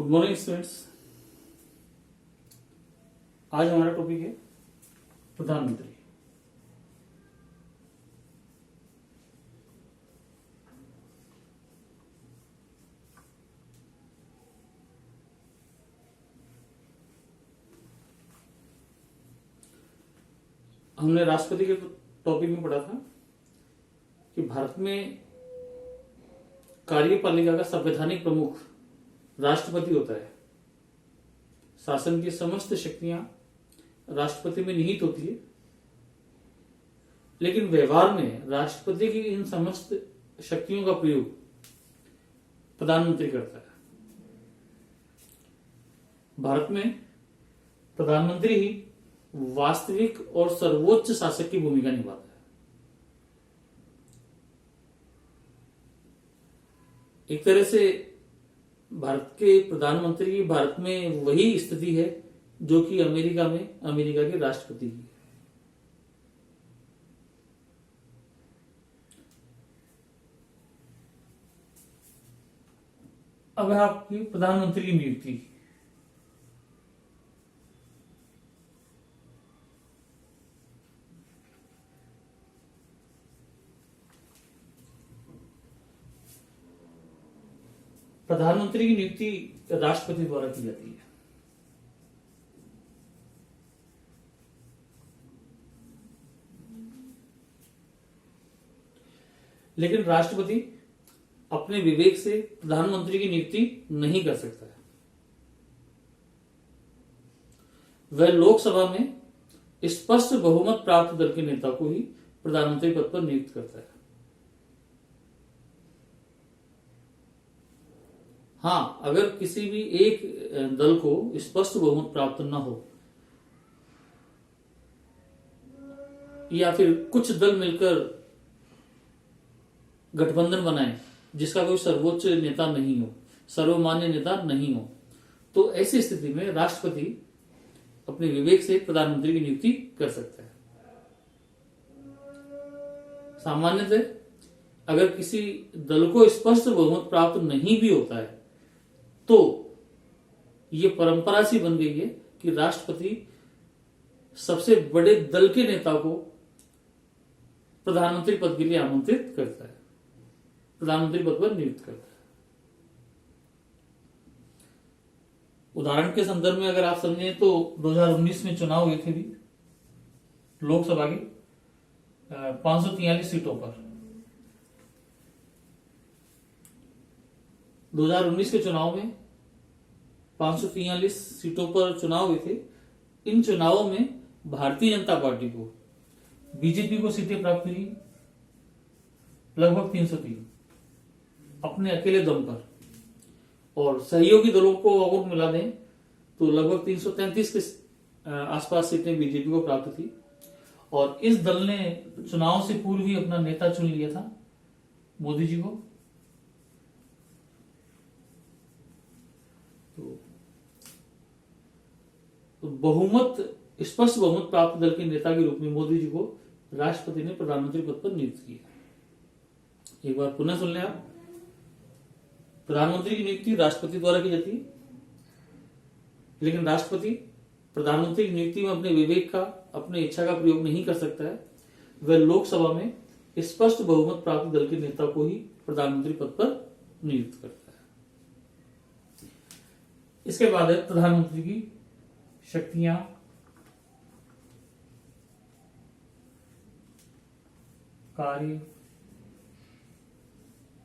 Good morning students. आज हमारा topic है प्रधानमंत्री। हमने राष्ट्रपति के टॉपिक में पढ़ा था कि भारत में कार्यपालिका का संवैधानिक प्रमुख राष्ट्रपति होता है। शासन की समस्त शक्तियां राष्ट्रपति में निहित होती है, लेकिन व्यवहार में राष्ट्रपति की इन समस्त शक्तियों का प्रयोग प्रधानमंत्री करता है। भारत में प्रधानमंत्री ही वास्तविक और सर्वोच्च शासक की भूमिका निभाता है। एक तरह से भारत के प्रधानमंत्री की भारत में वही स्थिति है जो कि अमेरिका में अमेरिका के राष्ट्रपति की है। अब है आपकी प्रधानमंत्री की नियुक्ति। प्रधानमंत्री की नियुक्ति राष्ट्रपति द्वारा की जाती है। लेकिन राष्ट्रपति अपने विवेक से प्रधानमंत्री की नियुक्ति नहीं कर सकता है। वह लोकसभा में स्पष्ट बहुमत प्राप्त दल के नेता को ही प्रधानमंत्री पद पर नियुक्त करता है। हाँ, अगर किसी भी एक दल को स्पष्ट बहुमत प्राप्त न हो या फिर कुछ दल मिलकर गठबंधन बनाए जिसका कोई सर्वोच्च नेता नहीं हो, सर्वमान्य नेता नहीं हो, तो ऐसी स्थिति में राष्ट्रपति अपने विवेक से प्रधानमंत्री की नियुक्ति कर सकता है। सामान्यतः अगर किसी दल को स्पष्ट बहुमत प्राप्त नहीं भी होता है तो ये परंपरा सी बन गई है कि राष्ट्रपति सबसे बड़े दल के नेता को प्रधानमंत्री पद के लिए आमंत्रित करता है, प्रधानमंत्री पद पर नियुक्त करता है। उदाहरण के संदर्भ में अगर आप समझें तो 2019 में चुनाव हुए थे भी लोकसभा के 543 सीटों पर। 2019 के चुनाव में 543 सीटों पर चुनाव हुए थे। इन चुनावों में भारतीय जनता पार्टी को, बीजेपी को सीटें प्राप्त हुई लगभग 303 अपने अकेले दम पर, और सहयोगी दलों को अगर मिला दें तो लगभग 333 के आसपास सीटें बीजेपी को प्राप्त थी। और इस दल ने चुनाव से पूर्व ही अपना नेता चुन लिया था, मोदी जी को। तो बहुमत, स्पष्ट बहुमत प्राप्त दल के नेता के रूप में मोदी जी को राष्ट्रपति ने प्रधानमंत्री पद पर नियुक्त किया। एक बार पुनः सुन लें आप। प्रधानमंत्री की नियुक्ति राष्ट्रपति द्वारा की जाती है, लेकिन राष्ट्रपति प्रधानमंत्री की नियुक्ति में अपने विवेक का, अपने इच्छा का प्रयोग नहीं कर सकता है। वह लोकसभा में स्पष्ट बहुमत प्राप्त दल के नेता को ही प्रधानमंत्री पद पर नियुक्त करता है। इसके बाद है प्रधानमंत्री की शक्तियां, कार्य,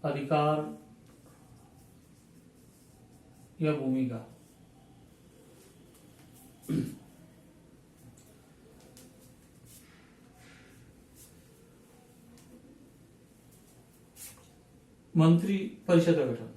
अधिकार या भूमिका। मंत्री परिषद का गठन।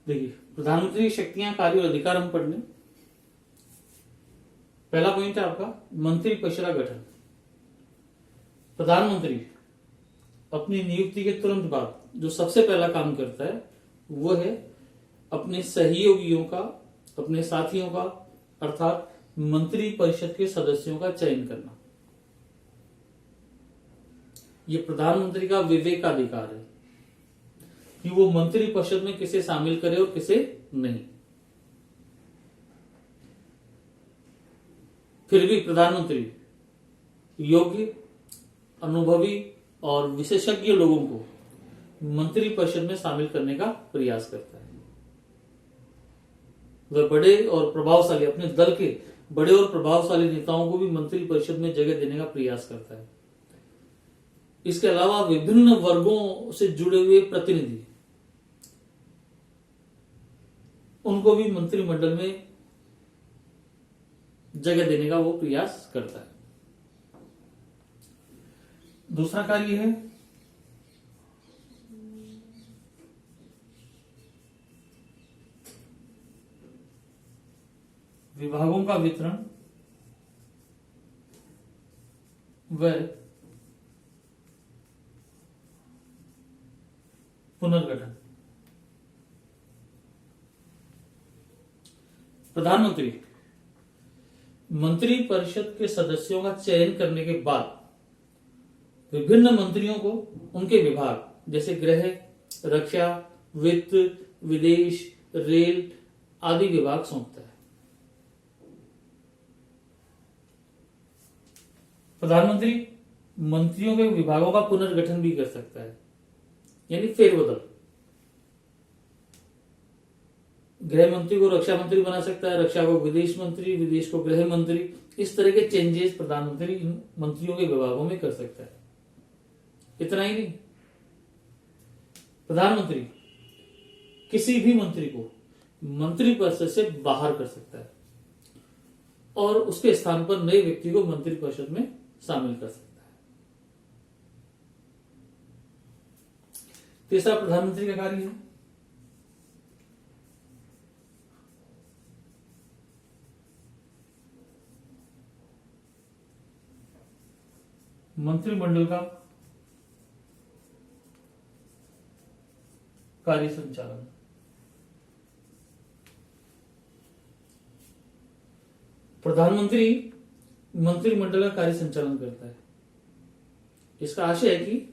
देखिए, प्रधानमंत्री की शक्तियां, कार्य और अधिकार हम पढ़ लें। पहला पॉइंट है आपका मंत्री परिषद का गठन। प्रधानमंत्री अपनी नियुक्ति के तुरंत बाद जो सबसे पहला काम करता है वो है अपने सहयोगियों का अपने साथियों का अर्थात मंत्री परिषद के सदस्यों का चयन करना। ये प्रधानमंत्री का विवेकाधिकार है कि वो मंत्री परिषद में किसे शामिल करे और किसे नहीं। फिर भी प्रधानमंत्री योग्य, अनुभवी और विशेषज्ञ लोगों को मंत्री परिषद में शामिल करने का प्रयास करता है। वह बड़े और प्रभावशाली, अपने दल के बड़े और प्रभावशाली नेताओं को भी मंत्री परिषद में जगह देने का प्रयास करता है। इसके अलावा विभिन्न वर्गों से जुड़े हुए प्रतिनिधि, उनको भी मंत्रिमंडल में जगह देने का वो प्रयास करता है। दूसरा कार्य है विभागों का वितरण व पुनर्गठन। प्रधानमंत्री मंत्री परिषद के सदस्यों का चयन करने के बाद विभिन्न मंत्रियों को उनके विभाग जैसे गृह, रक्षा, वित्त, विदेश, रेल आदि विभाग सौंपता है। प्रधानमंत्री मंत्रियों के विभागों का पुनर्गठन भी कर सकता है, यानी फेरबदल। गृह मंत्री को रक्षा मंत्री बना सकता है, रक्षा को विदेश मंत्री, विदेश को गृह मंत्री। इस तरह के चेंजेस प्रधानमंत्री इन मंत्रियों के विभागों में कर सकता है। इतना ही नहीं, प्रधानमंत्री किसी भी मंत्री को मंत्री परिषद से बाहर कर सकता है और उसके स्थान पर नए व्यक्ति को मंत्री परिषद में शामिल कर सकता है। तीसरा प्रधानमंत्री का कार्य है मंत्रिमंडल का कार्य संचालन। प्रधानमंत्री मंत्रिमंडल का कार्य संचालन करता है। इसका आशय है कि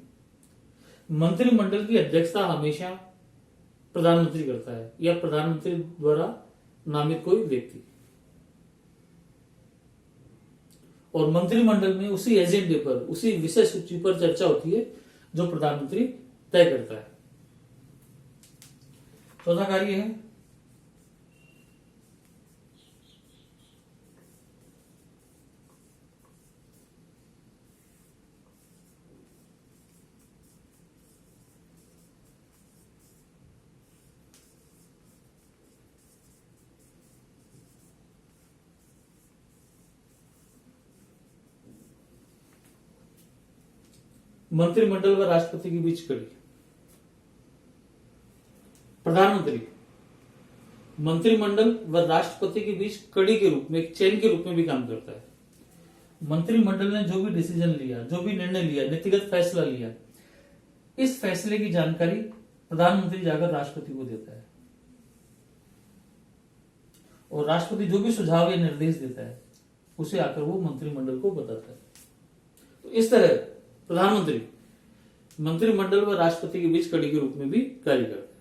मंत्रिमंडल की अध्यक्षता हमेशा प्रधानमंत्री करता है या प्रधानमंत्री द्वारा नामित कोई व्यक्ति, और मंत्रिमंडल में उसी एजेंडे पर, उसी विषय सूची पर चर्चा होती है जो प्रधानमंत्री तय करता है। चौथा कार्य है मंत्रिमंडल व राष्ट्रपति के बीच कड़ी। प्रधानमंत्री मंत्रिमंडल व राष्ट्रपति के बीच कड़ी के रूप में, एक चेन के रूप में भी काम करता है। मंत्रिमंडल ने जो भी डिसीजन लिया, जो भी निर्णय लिया, नीतिगत फैसला लिया, इस फैसले की जानकारी प्रधानमंत्री जाकर राष्ट्रपति को देता है और राष्ट्रपति जो भी सुझाव या निर्देश देता है उसे आकर वो मंत्रिमंडल को बताता है। तो इस तरह प्रधानमंत्री मंत्रिमंडल व राष्ट्रपति के बीच कड़ी के रूप में भी कार्य करता है।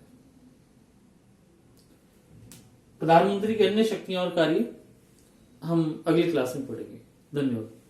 प्रधानमंत्री की अन्य शक्तियां और कार्य हम अगली क्लास में पढ़ेंगे। धन्यवाद।